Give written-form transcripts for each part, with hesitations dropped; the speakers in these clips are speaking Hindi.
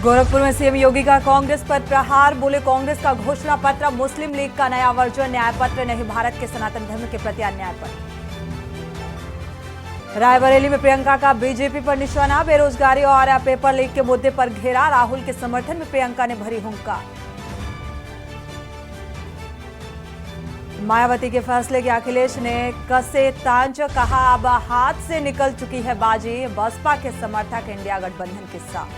गोरखपुर में सीएम योगी का कांग्रेस पर प्रहार, बोले कांग्रेस का घोषणा पत्र मुस्लिम लीग का नया वर्जन, न्याय पत्र नहीं भारत के सनातन धर्म के प्रति अन्याय पर। रायबरेली में प्रियंका का बीजेपी पर निशाना, बेरोजगारी और पेपर लीक के मुद्दे पर घेरा, राहुल के समर्थन में प्रियंका ने भरी हुंकार। मायावती के फैसले के अखिलेश ने कसे तांज, कहा अब हाथ से निकल चुकी है बाजी, बसपा के समर्थक इंडिया गठबंधन के साथ।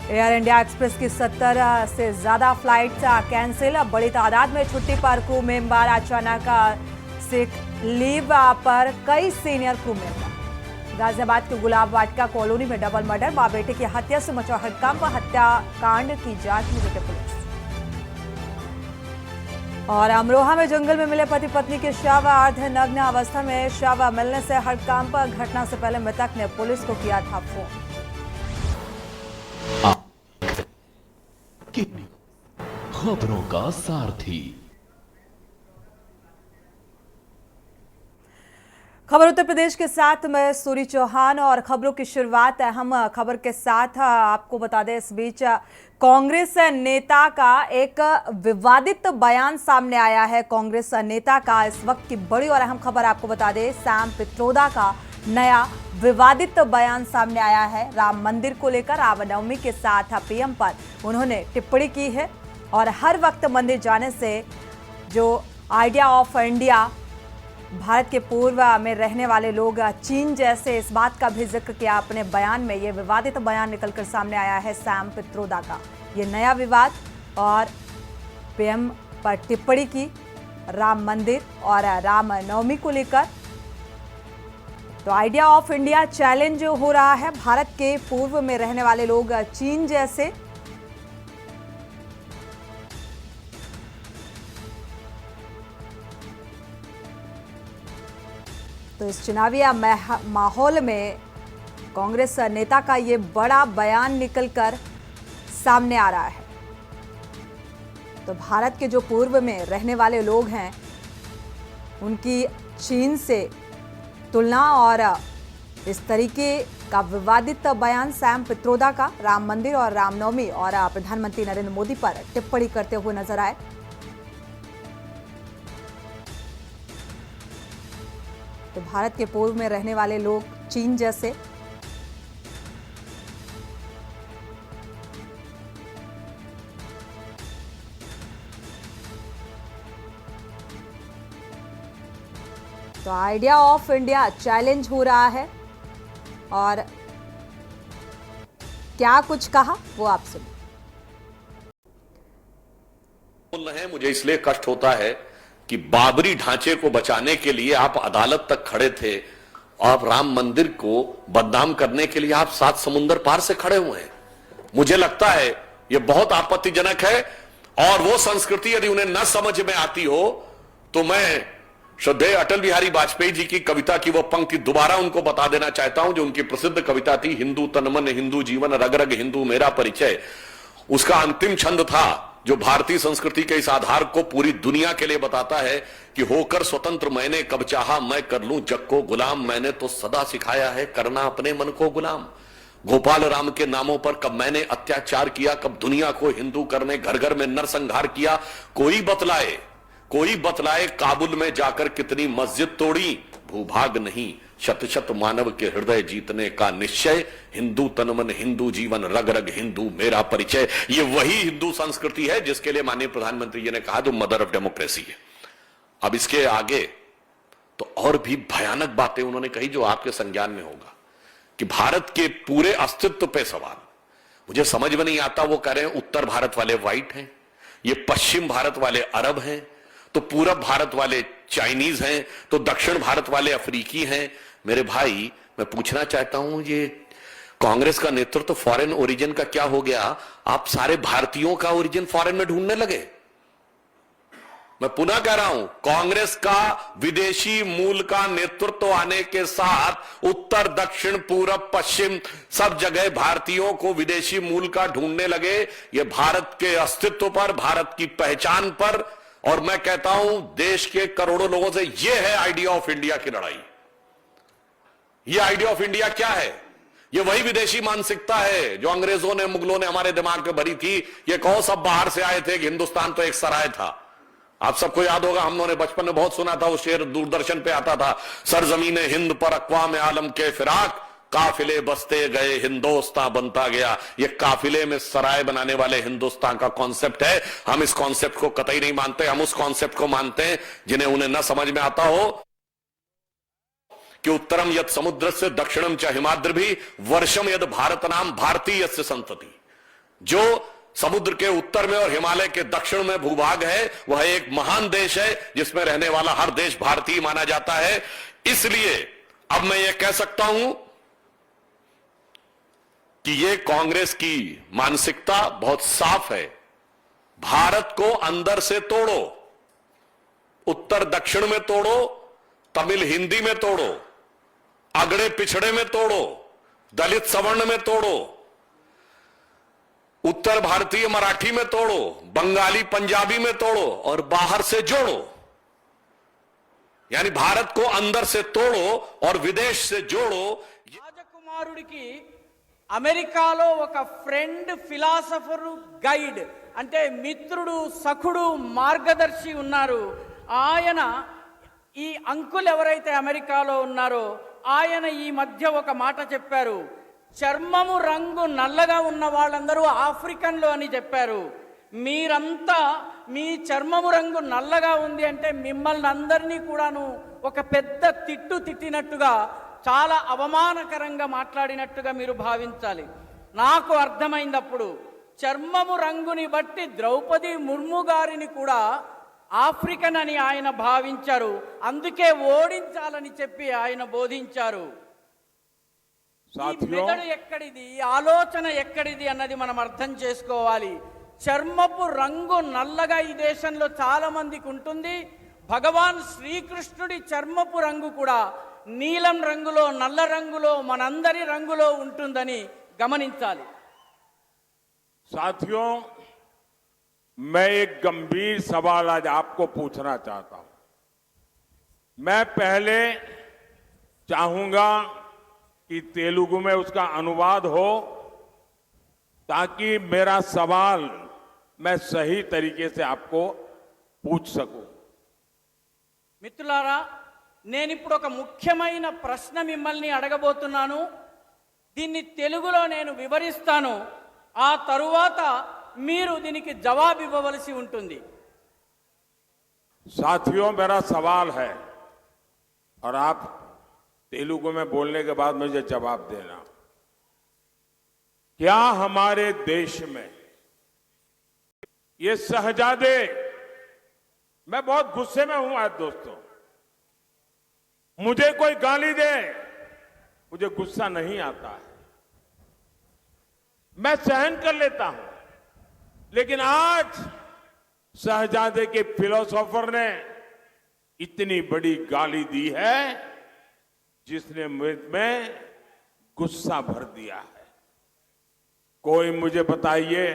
एयर इंडिया एक्सप्रेस की 70 से ज्यादा फ्लाइट कैंसिल, बड़ी तादाद में छुट्टी पर क्रू मेंबर, अचानक सिक लीव पर कई सीनियर क्रू मेंबर। गाजियाबाद के गुलाब वाटिका कॉलोनी में डबल मर्डर, मां बेटे की हत्या से मचा हड़कंप, हत्याकांड की जांच में जुटे पुलिस। और अमरोहा में जंगल में मिले पति पत्नी के शव, अर्धनग्न अवस्था में शव मिलने से हड़कंप, घटना से पहले मृतक ने पुलिस को किया था फोन। खबरों का सारथी। खबर उत्तर प्रदेश के साथ मैं सूरी चौहान, और खबरों की शुरुआत अहम खबर के साथ आपको बता दें। इस बीच कांग्रेस नेता का एक विवादित बयान सामने आया है। कांग्रेस नेता का इस वक्त की बड़ी और अहम खबर आपको बता दें, सैम पित्रोदा का नया विवादित बयान सामने आया है। राम मंदिर को लेकर रामनवमी के साथ पीएम पर उन्होंने टिप्पणी की है और हर वक्त मंदिर जाने से जो आइडिया ऑफ इंडिया, भारत के पूर्व में रहने वाले लोग चीन जैसे, इस बात का भी जिक्र किया अपने बयान में। ये विवादित बयान निकलकर सामने आया है सैम पित्रोदा का, ये नया विवाद, और पीएम पर टिप्पणी की राम मंदिर और रामनवमी को लेकर। तो आइडिया ऑफ इंडिया चैलेंज हो रहा है, भारत के पूर्व में रहने वाले लोग चीन जैसे। तो इस चुनावी माहौल में कांग्रेस नेता का ये बड़ा बयान निकलकर सामने आ रहा है। तो भारत के जो पूर्व में रहने वाले लोग हैं उनकी चीन से तुलना, और इस तरीके का विवादित बयान सैम पित्रोदा का राम मंदिर और रामनवमी और प्रधानमंत्री नरेंद्र मोदी पर टिप्पणी करते हुए नजर आए। तो भारत के पूर्व में रहने वाले लोग चीन जैसे। तो आइडिया ऑफ इंडिया चैलेंज हो रहा है, और क्या कुछ कहा वो आप सुनिए। मुझे इसलिए कष्ट होता है कि बाबरी ढांचे को बचाने के लिए आप अदालत तक खड़े थे, आप राम मंदिर को बदनाम करने के लिए आप 7 समुंदर पार से खड़े हुए हैं। मुझे लगता है यह बहुत आपत्तिजनक है, और वो संस्कृति यदि उन्हें न समझ में आती हो तो मैं श्रद्धेय अटल बिहारी वाजपेयी जी की कविता की वो पंक्ति दोबारा उनको बता देना चाहता हूं, जो उनकी प्रसिद्ध कविता थी, हिंदू तन मन हिंदू जीवन, रग रग हिंदू मेरा परिचय। उसका अंतिम छंद था जो भारतीय संस्कृति के इस आधार को पूरी दुनिया के लिए बताता है कि होकर स्वतंत्र मैंने कब चाहा मैं कर लूं जग को गुलाम, मैंने तो सदा सिखाया है करना अपने मन को गुलाम। गोपाल राम के नामों पर कब मैंने अत्याचार किया, कब दुनिया को हिंदू करने घर घर में नरसंहार किया। कोई बतलाए काबुल में जाकर कितनी मस्जिद तोड़ी, भूभाग नहीं शत शत मानव के हृदय जीतने का निश्चय, हिंदू तन मन हिंदू जीवन, रग रग हिंदू मेरा परिचय। ये वही हिंदू संस्कृति है जिसके लिए माननीय प्रधानमंत्री जी ने कहा जो मदर ऑफ डेमोक्रेसी है। अब इसके आगे तो और भी भयानक बातें उन्होंने कही जो आपके संज्ञान में होगा, कि भारत के पूरे अस्तित्व पे सवाल। मुझे समझ में नहीं आता, वो कह रहे हैं उत्तर भारत वाले व्हाइट हैं, ये पश्चिम भारत वाले अरब हैं, तो पूरब भारत वाले चाइनीज हैं, तो दक्षिण भारत वाले अफ्रीकी हैं। मेरे भाई, मैं पूछना चाहता हूं, ये कांग्रेस का नेतृत्व तो फॉरेन ओरिजिन का क्या हो गया? आप सारे भारतीयों का ओरिजिन फॉरेन में ढूंढने लगे। मैं पुनः कह रहा हूं, कांग्रेस का विदेशी मूल का नेतृत्व आने के साथ उत्तर दक्षिण पूरब पश्चिम सब जगह भारतीयों को विदेशी मूल का ढूंढने लगे। ये भारत के अस्तित्व पर, भारत की पहचान पर, और मैं कहता हूं देश के करोड़ों लोगों से, यह है आइडिया ऑफ इंडिया की लड़ाई। यह आइडिया ऑफ इंडिया क्या है? ये वही विदेशी मानसिकता है जो अंग्रेजों ने, मुगलों ने हमारे दिमाग में भरी थी। ये कहो सब बाहर से आए थे कि हिंदुस्तान तो एक सराय था। आप सबको याद होगा, हम लोगों ने बचपन में बहुत सुना था, वो शेर दूरदर्शन पे आता था, सरजमीन हिंद पर अक़वाम आलम के फिराक, काफिले बसते गए हिंदुस्तान बनता गया। ये काफिले में सराय बनाने वाले हिंदुस्तान का कॉन्सेप्ट है। हम इस कॉन्सेप्ट को कतई नहीं मानते। हम उस कॉन्सेप्ट को मानते हैं जिन्हें उन्हें न समझ में आता हो कि उत्तरम यद समुद्र से दक्षिणम च हिमाद्र भी वर्षम यद भारत नाम भारतीय संतति। जो समुद्र के उत्तर में और हिमालय के दक्षिण में भूभाग है, वह एक महान देश है जिसमें रहने वाला हर देश भारतीय माना जाता है। इसलिए अब मैं यह कह सकता हूं कि यह कांग्रेस की मानसिकता बहुत साफ है। भारत को अंदर से तोड़ो, उत्तर दक्षिण में तोड़ो, तमिल हिंदी में तोड़ो, अगड़े पिछड़े में तोड़ो, दलित सवर्ण में तोड़ो, उत्तर भारतीय मराठी में तोड़ो, बंगाली पंजाबी में तोड़ो और बाहर से जोड़ो। यानी भारत को अंदर से तोड़ो और विदेश से जोड़ो। రాజకుమారుడికి అమెరికాలో ఒక ఫ్రెండ్ ఫిలాసఫర్ గైడ్ అంటే మిత్రుడు సఖుడు మార్గదర్శి ఉన్నారు. ఆయన ఈ అంకుల్ ఎవరైతే అమెరికాలో ఉన్నారో ఆయన ఈ మధ్య ఒక మాట చెప్పారు. చర్మము రంగు నల్లగా ఉన్న వాళ్ళందరూ ఆఫ్రికన్లు అని చెప్పారు. మీరంతా మీ చర్మము రంగు నల్లగా ఉంది అంటే మిమ్మల్ని అందరినీ కూడాను ఒక పెద్ద తిట్టు తిట్టినట్టుగా, చాలా అవమానకరంగా మాట్లాడినట్టుగా మీరు భావించాలి. నాకు అర్థమైనప్పుడు చర్మము రంగుని బట్టి ద్రౌపది ముర్ము గారిని కూడా ఆఫ్రికన్ అని ఆయన భావించారు. అందుకే ఓడించాలని చెప్పి ఆయన బోధించారు. మెదడు ఎక్కడిది, ఆలోచన ఎక్కడిది అన్నది మనం అర్థం చేసుకోవాలి. చర్మపు రంగు నల్లగా ఈ దేశంలో చాలా మందికి ఉంటుంది. భగవాన్ శ్రీకృష్ణుడి చర్మపు రంగు కూడా నీలం రంగులో, నల్ల రంగులో, మనందరి రంగులో ఉంటుందని గమనించాలి. साथियों, मैं एक गंभीर सवाल आज आपको पूछना चाहता हूं। मैं पहले चाहूंगा कि तेलुगु में उसका अनुवाद हो ताकि मेरा सवाल मैं सही तरीके से आपको पूछ सकूं। మిత్రులారా, నేను ఇప్పుడు ఒక ముఖ్యమైన ప్రశ్న మిమ్మల్ని అడగబోతున్నాను. దీన్ని తెలుగులో నేను వివరిస్తాను. ఆ తరువాత మీరు దీనికి జవాబు ఇవ్వవలసి ఉంటుంది. साथियों, मेरा सवाल है और आप तेलुगु में बोलने के बाद मुझे जवाब देना। क्या हमारे देश में ये शहजादे, मैं बहुत गुस्से में हूं आज दोस्तों, मुझे कोई गाली दे मुझे गुस्सा नहीं आता है, मैं सहन कर लेता हूं, लेकिन आज शहजादे के फिलोसोफर ने इतनी बड़ी गाली दी है जिसने में गुस्सा भर दिया है। कोई मुझे बताइए,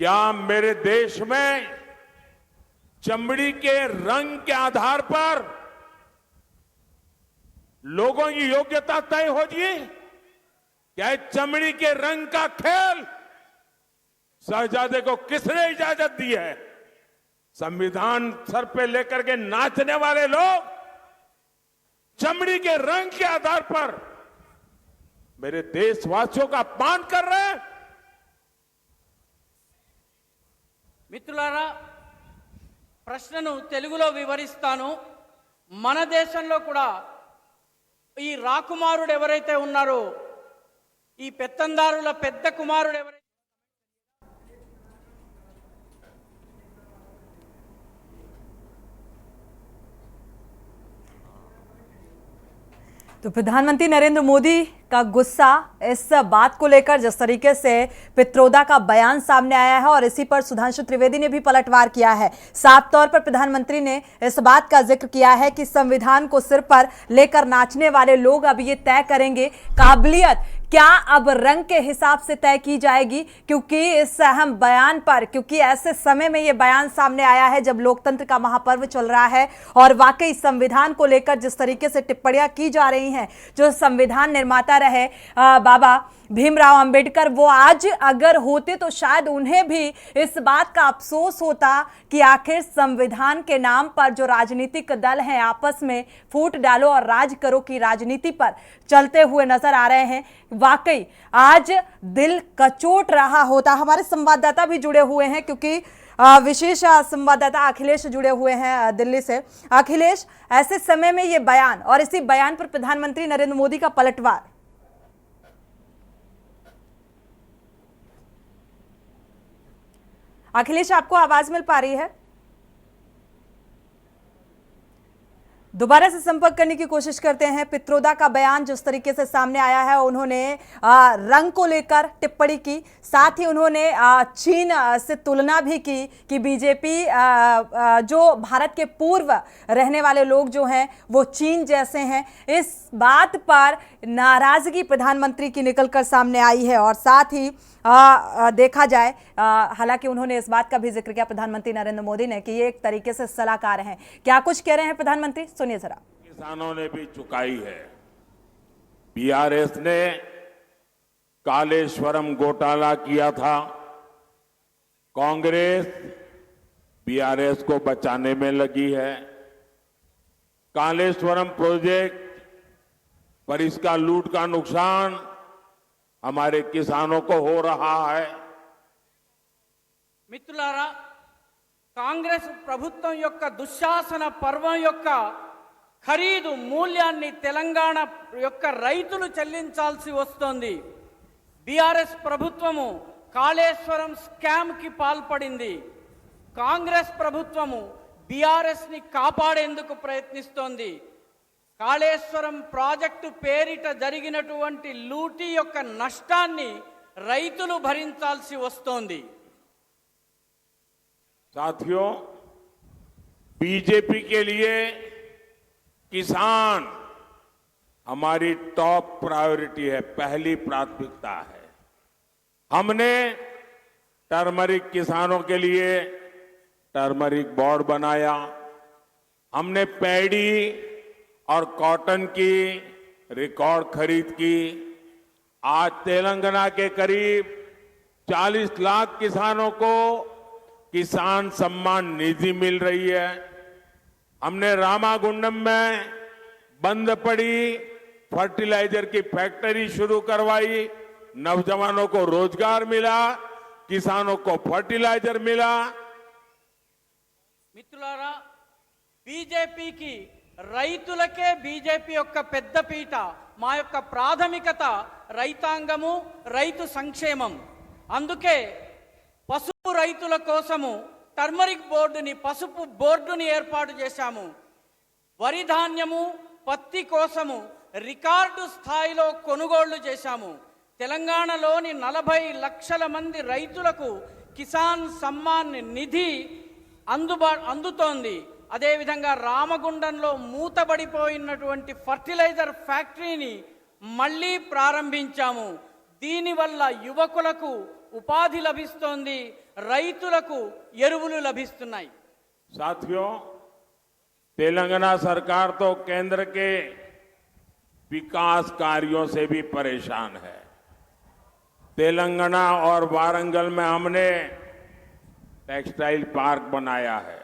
क्या मेरे देश में चमड़ी के रंग के आधार पर लोगों की योग्यता तय होगी? क्या चमड़ी के रंग का खेल शहजादे को किसने इजाजत दी है? संविधान सर पे लेकर के नाचने वाले लोग चमड़ी के रंग के आधार पर मेरे देशवासियों का अपमान कर रहे हैं। మిత్రులారా, ప్రశ్నను తెలుగులో వివరిస్తాను. మన దేశంలో కూడా ఈ రాకుమారుడు ఎవరైతే ఉన్నారో, ఈ పెత్తందారుల పెద్ద కుమారుడు ఎవరైతే तो प्रधानमंत्री नरेंद्र मोदी का गुस्सा इस बात को लेकर जिस तरीके से पित्रोदा का बयान सामने आया है और इसी पर सुधांशु त्रिवेदी ने भी पलटवार किया है। साफ तौर पर प्रधानमंत्री ने इस बात का जिक्र किया है कि संविधान को सिर पर लेकर नाचने वाले लोग अब ये तय करेंगे काबिलियत क्या अब रंग के हिसाब से तय की जाएगी? क्योंकि इस अहम बयान पर, क्योंकि ऐसे समय में यह बयान सामने आया है जब लोकतंत्र का महापर्व चल रहा है और वाकई संविधान को लेकर जिस तरीके से टिप्पणियां की जा रही हैं, जो संविधान निर्माता रहे बाबा भीमराव अंबेडकर, वो आज अगर होते तो शायद उन्हें भी इस बात का अफसोस होता कि आखिर संविधान के नाम पर जो राजनीतिक दल हैं आपस में फूट डालो और राज करो की राजनीति पर चलते हुए नजर आ रहे हैं। वाकई आज दिल कचोट रहा होता। हमारे संवाददाता भी जुड़े हुए हैं, क्योंकि विशेष संवाददाता अखिलेश जुड़े हुए हैं दिल्ली से। अखिलेश, ऐसे समय में ये बयान और इसी बयान पर प्रधानमंत्री नरेंद्र मोदी का पलटवार। अखिलेश, आपको आवाज मिल पा रही है? दोबारा से संपर्क करने की कोशिश करते हैं। पित्रोदा का बयान जिस तरीके से सामने आया है, उन्होंने रंग को लेकर टिप्पणी की, साथ ही उन्होंने चीन से तुलना भी की कि बीजेपी जो भारत के पूर्व रहने वाले लोग जो हैं वो चीन जैसे हैं। इस बात पर नाराजगी प्रधानमंत्री की निकलकर सामने आई है और साथ ही देखा जाए, हालांकि उन्होंने इस बात का भी जिक्र किया प्रधानमंत्री नरेंद्र मोदी ने कि ये एक तरीके से सलाहकार हैं। क्या कुछ कह रहे हैं प्रधानमंत्री, सुनिए जरा। किसानों ने भी चुकाई है। बीआरएस ने कालेश्वरम घोटाला किया था, कांग्रेस बीआरएस को बचाने में लगी है। कालेश्वरम प्रोजेक्ट पर इसका लूट का नुकसान हमारे किसानों को हो रहा है। మిత్రులారా, కాంగ్రెస్ ప్రభుత్వం యొక్క దుశ్శాసన పర్వం యొక్క ఖరీదు మూల్యాన్ని తెలంగాణ యొక్క రైతులు చెల్లించాల్సి వస్తోంది. బీఆర్ఎస్ ప్రభుత్వము కాళేశ్వరం స్కామ్ కి పాల్పడింది. కాంగ్రెస్ ప్రభుత్వము బీఆర్ఎస్ ని కాపాడేందుకు ప్రయత్నిస్తోంది. కాళేశ్వరం ప్రాజెక్టు పేరిట జరిగినటువంటి లూటీ యొక్క నష్టాన్ని రైతులు భరించాల్సి వస్తోంది. साथियों, बीजेपी के लिए किसान हमारी टॉप प्रायोरिटी है, पहली प्राथमिकता है। हमने टर्मरिक किसानों के लिए टर्मरिक बोर्ड बनाया। हमने पैडी और कॉटन की रिकॉर्ड खरीद की। आज तेलंगाना के करीब 40 लाख किसानों को किसान सम्मान निधि मिल रही है। हमने रामागुंडम में बंद पड़ी फर्टिलाइजर की फैक्ट्री शुरू करवाई। नौजवानों को रोजगार मिला, किसानों को फर्टिलाइजर मिला। మిత్రులారా, బీజేపీకి రైతులకే బీజేపీ యొక్క పెద్దపీట. మా యొక్క ప్రాథమికత రైతాంగము, రైతు సంక్షేమం. అందుకే పసుపు రైతుల కోసము టర్మరిక్ బోర్డుని, పసుపు బోర్డుని ఏర్పాటు చేశాము. వరి ధాన్యము, పత్తి కోసము రికార్డు స్థాయిలో కొనుగోళ్లు చేశాము. తెలంగాణలోని 40 లక్షల మంది రైతులకు కిసాన్ సమ్మాన్ నిధి అందుతోంది. అదేవిధంగా రామగుండంలో మూతబడిపోయినటువంటి ఫర్టిలైజర్ ఫ్యాక్టరీని మళ్ళీ ప్రారంభించాము. దీనివల్ల యువకులకు ఉపాధి లభిస్తోంది, రైతులకు ఎరువులు లభిస్తున్నాయి. साथियों, तेलंगाना सरकार तो केंद्र के विकास कार्यों से भी परेशान है। तेलंगाना और वारंगल में हमने टेक्सटाइल पार्क बनाया है,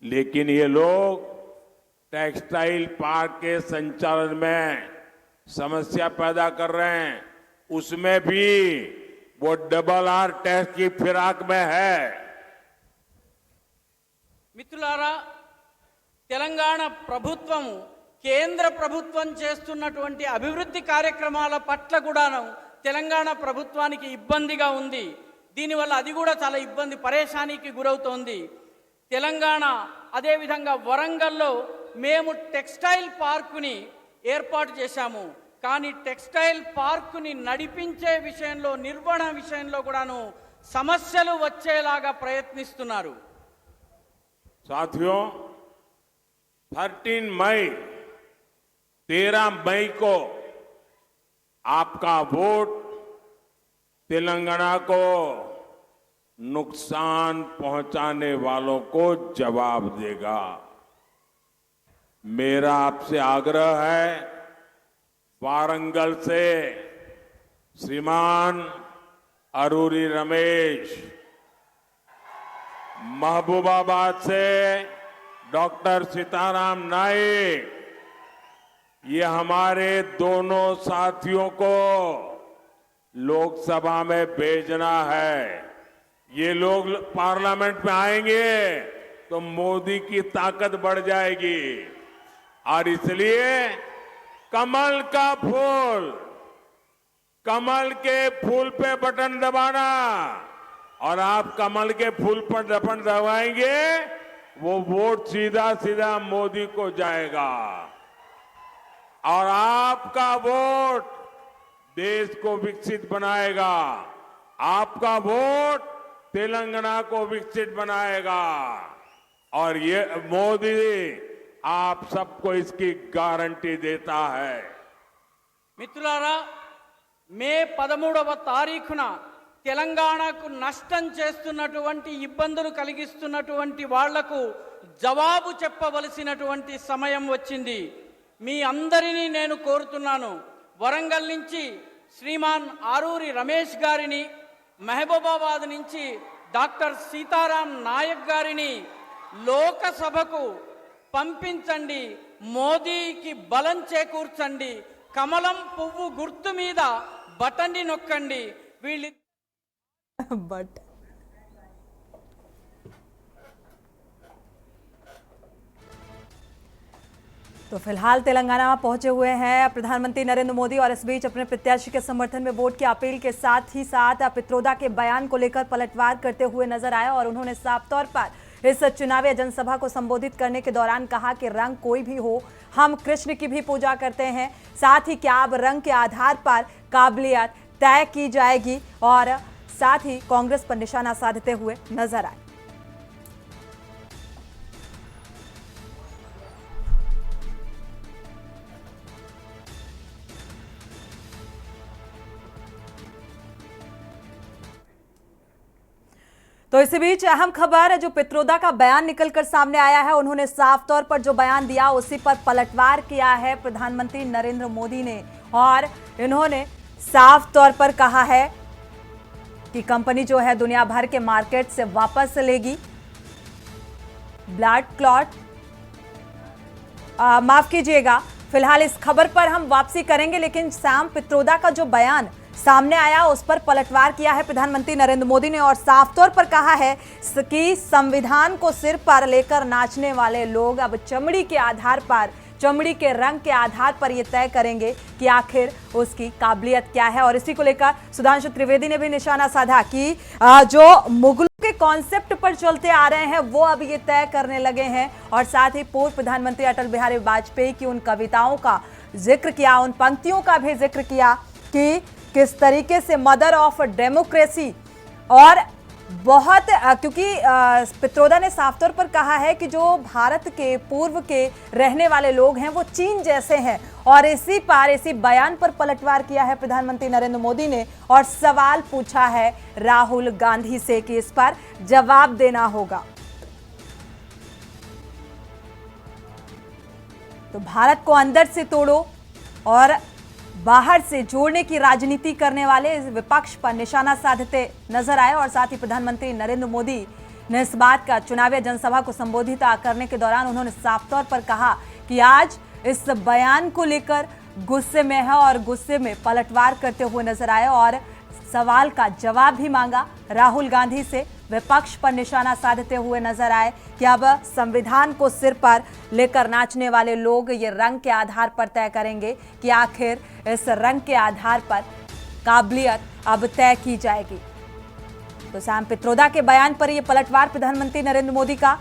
लेकिन ये लोग टेक्सटाइल पार्क के संचालन में समस्या पैदा कर रहे हैं। उसमें भी वो RRR टैक्स की फिराक में है। మిత్రులారా, తెలంగాణ ప్రభుత్వము కేంద్ర ప్రభుత్వం చేస్తున్నటువంటి అభివృద్ధి కార్యక్రమాల పట్ల కూడాను తెలంగాణ ప్రభుత్వానికి ఇబ్బందిగా ఉంది. దీనివల్ల అది కూడా చాలా ఇబ్బంది, పరేషానికి గురవుతోంది. తెలంగాణ అదేవిధంగా వరంగల్లో మేము టెక్స్టైల్ పార్కుని ఏర్పాటు చేశాము. కానీ టెక్స్టైల్ పార్కుని నడిపించే విషయంలో, నిర్వహణ విషయంలో కూడాను సమస్యలు వచ్చేలాగా ప్రయత్నిస్తున్నారు. साथियों, 13 मई को आपका वोट तेलंगाना को नुकसान पहुंचाने वालों को जवाब देगा। मेरा आपसे आग्रह है, वारंगल से श्रीमान अरूरी रमेश, महबूबाबाद से डॉक्टर सीताराम नाइक, ये हमारे दोनों साथियों को लोकसभा में भेजना है। ये लोग पार्लियामेंट में आएंगे तो मोदी की ताकत बढ़ जाएगी और इसलिए कमल के फूल पे बटन दबाना और आप कमल के फूल पर बटन दबाएंगे, वो वोट सीधा सीधा मोदी को जाएगा और आपका वोट देश को विकसित बनाएगा। आपका वोट तेलंगाना को विकसित बनाएगा और ये मोदी आप सबको इसकी गारंटी देता है। మిత్రులారా, మే 13వ తారీఖున తెలంగాణకు నష్టం చేస్తున్నటువంటి ఇబ్బందులు కలిగిస్తున్నటువంటి వాళ్లకు జవాబు చెప్పవలసినటువంటి సమయం వచ్చింది. మీ అందరినీ నేను కోరుతున్నాను, వరంగల్ నుంచి శ్రీమాన్ ఆరూరి రమేష్ గారిని, మహబూబాబాద్ నుంచి డాక్టర్ సీతారాం నాయక్ గారిని లోకసభకు పంపించండి. మోదీకి బలం చేకూర్చండి. కమలం పువ్వు గుర్తు మీద బటన్ని నొక్కండి. వీళ్ళ बट तो फिलहाल तेलंगाना में पहुंचे हुए हैं प्रधानमंत्री नरेंद्र मोदी और इस बीच अपने प्रत्याशी के समर्थन में वोट की अपील के साथ ही साथ पित्रोदा के बयान को लेकर पलटवार करते हुए नजर आए और उन्होंने साफ तौर पर इस चुनावी जनसभा को संबोधित करने के दौरान कहा कि रंग कोई भी हो, हम कृष्ण की भी पूजा करते हैं। साथ ही क्या अब रंग के आधार पर काबिलियत तय की जाएगी और साथ ही कांग्रेस पर निशाना साधते हुए नजर आए। तो इसी बीच अहम खबर, जो पित्रोदा का बयान निकलकर सामने आया है, उन्होंने साफ तौर पर जो बयान दिया उसी पर पलटवार किया है प्रधानमंत्री नरेंद्र मोदी ने और इन्होंने साफ तौर पर कहा है कि कंपनी जो है दुनिया भर के मार्केट से वापस लेगी ब्लड क्लॉट। माफ कीजिएगा, फिलहाल इस खबर पर हम वापसी करेंगे, लेकिन सैम पित्रोदा का जो बयान सामने आया उस पर पलटवार किया है प्रधानमंत्री नरेंद्र मोदी ने और साफ तौर पर कहा है कि संविधान को सिर पर लेकर नाचने वाले लोग अब चमड़ी के आधार पर, चमड़ी के रंग के आधार पर यह तय करेंगे कि आखिर उसकी काबिलियत क्या है। और इसी को लेकर सुधांशु त्रिवेदी ने भी निशाना साधा कि जो मुगलों के कॉन्सेप्ट पर चलते आ रहे हैं वो अब ये तय करने लगे हैं और साथ ही पूर्व प्रधानमंत्री अटल बिहारी वाजपेयी की उन कविताओं का जिक्र किया, उन पंक्तियों का भी जिक्र किया कि किस तरीके से मदर ऑफ डेमोक्रेसी और बहुत क्योंकि पित्रोदा ने साफ तौर पर कहा है कि जो भारत के पूर्व के रहने वाले लोग हैं वो चीन जैसे हैं और इसी बयान पर पलटवार किया है प्रधानमंत्री नरेंद्र मोदी ने और सवाल पूछा है राहुल गांधी से कि इस पर जवाब देना होगा। तो भारत को अंदर से तोड़ो और बाहर से जोड़ने की राजनीति करने वाले इस विपक्ष पर निशाना साधते नजर आए और साथ ही प्रधानमंत्री नरेंद्र मोदी ने इस बात का चुनावी जनसभा को संबोधित करने के दौरान उन्होंने साफ तौर पर कहा कि आज इस बयान को लेकर गुस्से में है और गुस्से में पलटवार करते हुए नजर आए और सवाल का जवाब भी मांगा राहुल गांधी से। विपक्ष पर निशाना साधते हुए नजर आए कि अब संविधान को सिर पर लेकर नाचने वाले लोग ये रंग के आधार पर तय करेंगे कि आखिर इस रंग के आधार पर काबिलियत अब तय की जाएगी। तो सैम पित्रोदा के बयान पर यह पलटवार प्रधानमंत्री नरेंद्र मोदी का।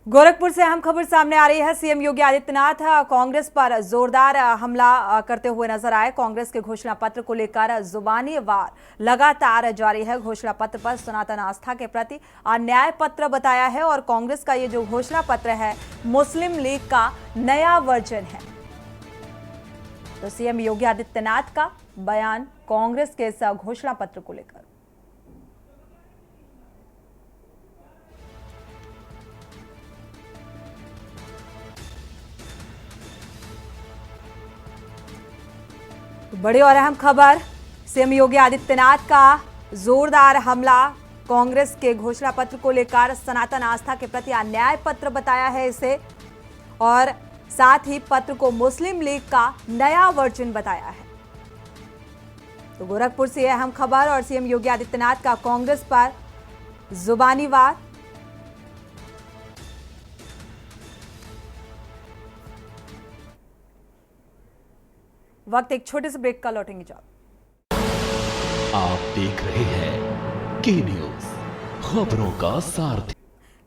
गोरखपुर से अहम खबर सामने आ रही है। सीएम योगी आदित्यनाथ कांग्रेस पर जोरदार हमला करते हुए नजर आए। कांग्रेस के घोषणा पत्र को लेकर जुबानी वार लगातार जारी है। घोषणा पत्र पर सनातन आस्था के प्रति अन्याय पत्र बताया है और कांग्रेस का ये जो घोषणा पत्र है मुस्लिम लीग का नया वर्जन है। तो सीएम योगी आदित्यनाथ का बयान कांग्रेस के इस घोषणा पत्र को लेकर। बड़ी और अहम खबर, सीएम योगी आदित्यनाथ का जोरदार हमला। कांग्रेस के घोषणा पत्र को लेकर सनातन आस्था के प्रति अन्याय पत्र बताया है इसे और साथ ही पत्र को मुस्लिम लीग का नया वर्जन बताया है। तो गोरखपुर से अहम खबर और सीएम योगी आदित्यनाथ का कांग्रेस पर जुबानी वार। वक्त एक छोटे से ब्रेक का, लौटेंगे जब। आप देख रहे हैं के न्यूज, खबरों का सारथी।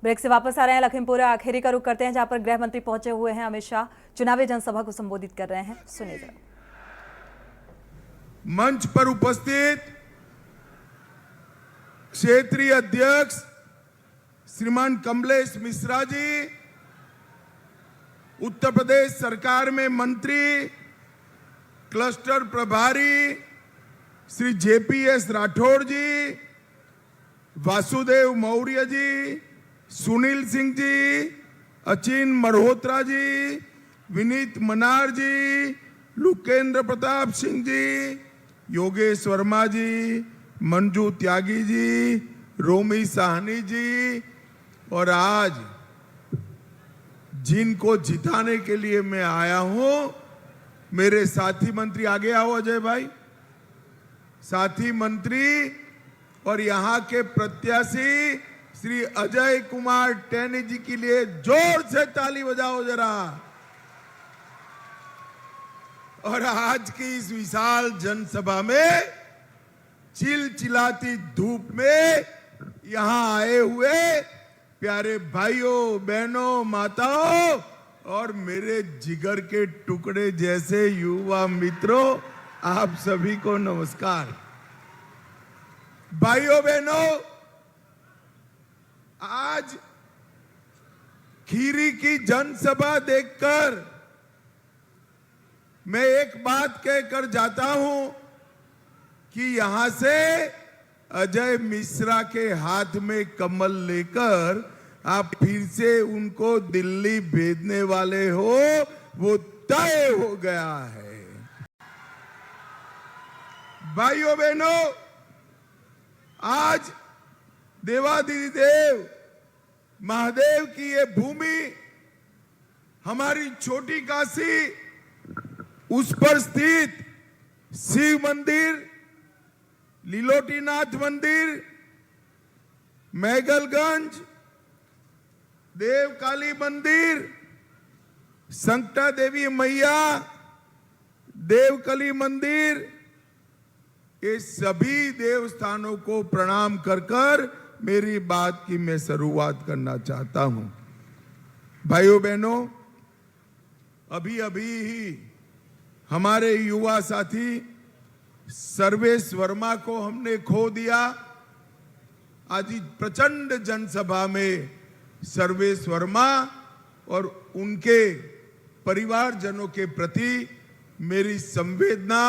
ब्रेक से वापस आ रहे हैं। लखीमपुर खेरी का रुख करते हैं, जहां पर गृह मंत्री पहुंचे हुए हैं। अमित शाह चुनावी जनसभा को संबोधित कर रहे हैं, सुनिए जरा। मंच पर उपस्थित क्षेत्रीय अध्यक्ष श्रीमान कमलेश मिश्रा जी, उत्तर प्रदेश सरकार में मंत्री क्लस्टर प्रभारी श्री जेपीएस राठौड़ जी, वासुदेव मौर्य जी, सुनील सिंह जी, अचिन मल्होत्रा जी, विनीत मनार जी, लुकेंद्र प्रताप सिंह जी, योगेश वर्मा जी, मंजू त्यागी जी, रोमी साहनी जी और आज जिनको जिताने के लिए मैं आया हूं, मेरे साथी मंत्री, आगे आओ अजय भाई, साथी मंत्री और यहां के प्रत्याशी श्री अजय कुमार टैनी जी के लिए जोर से ताली बजाओ जरा। और आज की इस विशाल जनसभा में चिलचिलाती धूप में यहां आए हुए प्यारे भाइयों बहनों माताओं और मेरे जिगर के टुकड़े जैसे युवा मित्रों, आप सभी को नमस्कार। भाइयों बहनों, आज खीरी की जनसभा देखकर मैं एक बात कहकर जाता हूं कि यहां से अजय मिश्रा के हाथ में कमल लेकर आप फिर से उनको दिल्ली भेजने वाले हो, वो तय हो गया है। भाइयों बहनों, आज देवाधिदेव महादेव की ये भूमि, हमारी छोटी काशी, उस पर स्थित शिव मंदिर, लीलोटीनाथ मंदिर, मैगलगंज, देव काली मंदिर, संकटा देवी मैया, देवकली मंदिर, ये सभी देवस्थानों को प्रणाम कर कर मेरी बात की मैं शुरुआत करना चाहता हूं। भाइयों बहनों, अभी अभी ही हमारे युवा साथी सर्वेश वर्मा को हमने खो दिया। आज प्रचंड जनसभा में सर्वेश वर्मा और उनके परिवारजनों के प्रति मेरी संवेदना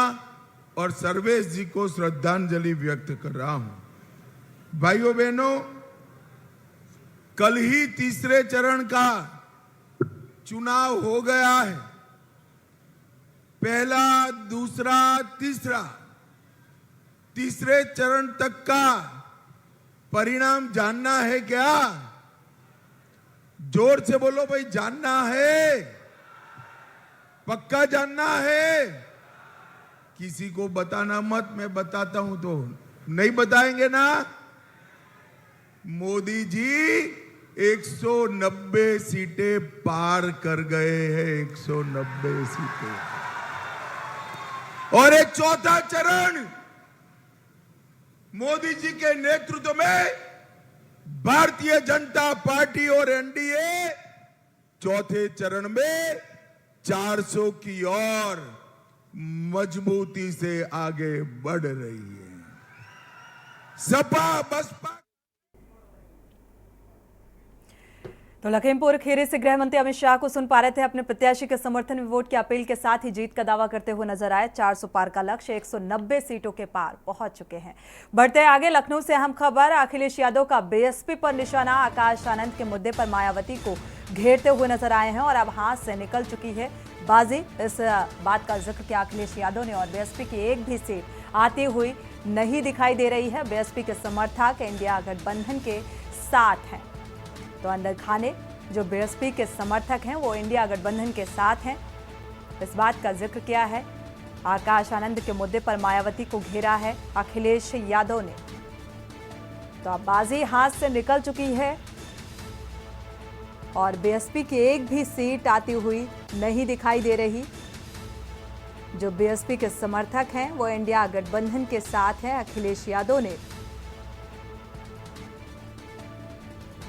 और सर्वेश जी को श्रद्धांजलि व्यक्त कर रहा हूं। भाइयों बहनों, कल ही तीसरे चरण का चुनाव हो गया है। पहला, दूसरा, तीसरे चरण तक का परिणाम जानना है क्या? जोर से बोलो भाई, जानना है? पक्का जानना है? किसी को बताना मत, मैं बताता हूं तो नहीं बताएंगे ना। मोदी जी 190 सीटें पार कर गए हैं, 190 सीटें। और एक चौथा चरण मोदी जी के नेतृत्व में भारतीय जनता पार्टी और एनडीए चौथे चरण में 400 की ओर मजबूती से आगे बढ़ रही है। सपा बसपा। तो लखीमपुर खीरी से गृह मंत्री अमित शाह को सुन पा रहे थे। अपने प्रत्याशी के समर्थन में वोट की अपील के साथ ही जीत का दावा करते हुए नजर आए। 400 पार का लक्ष्य 190 सीटों के पार पहुंच चुके हैं। बढ़ते आगे, लखनऊ से अहम खबर। अखिलेश यादव का बीएसपी पर निशाना। आकाश आनंद के मुद्दे पर मायावती को घेरते हुए नजर आए हैं और अब हाथ से निकल चुकी है बाजी। इस बात का जिक्र किया अखिलेश यादव ने और बीएसपी की एक भी सीट आती हुई नहीं दिखाई दे रही है। बीएसपी के समर्थक इंडिया गठबंधन के साथ हैं। तो अंदर खाने जो बीएसपी के समर्थक हैं वो इंडिया गठबंधन के साथ हैं। इस बात का जिक्र किया है। आकाश आनंद के मुद्दे पर मायावती को घेरा है अखिलेश यादव ने। तो अब बाजी हाथ से निकल चुकी है और बीएसपी की एक भी सीट आती हुई नहीं दिखाई दे रही। जो बीएसपी के समर्थक हैं वो इंडिया गठबंधन के साथ हैं। अखिलेश यादव ने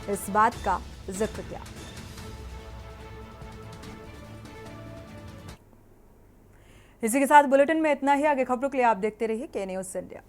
इस बात का जिक्र किया। इसी के साथ बुलेटिन में इतना ही। आगे खबरों के लिए आप देखते रहिए के न्यूज़ इंडिया।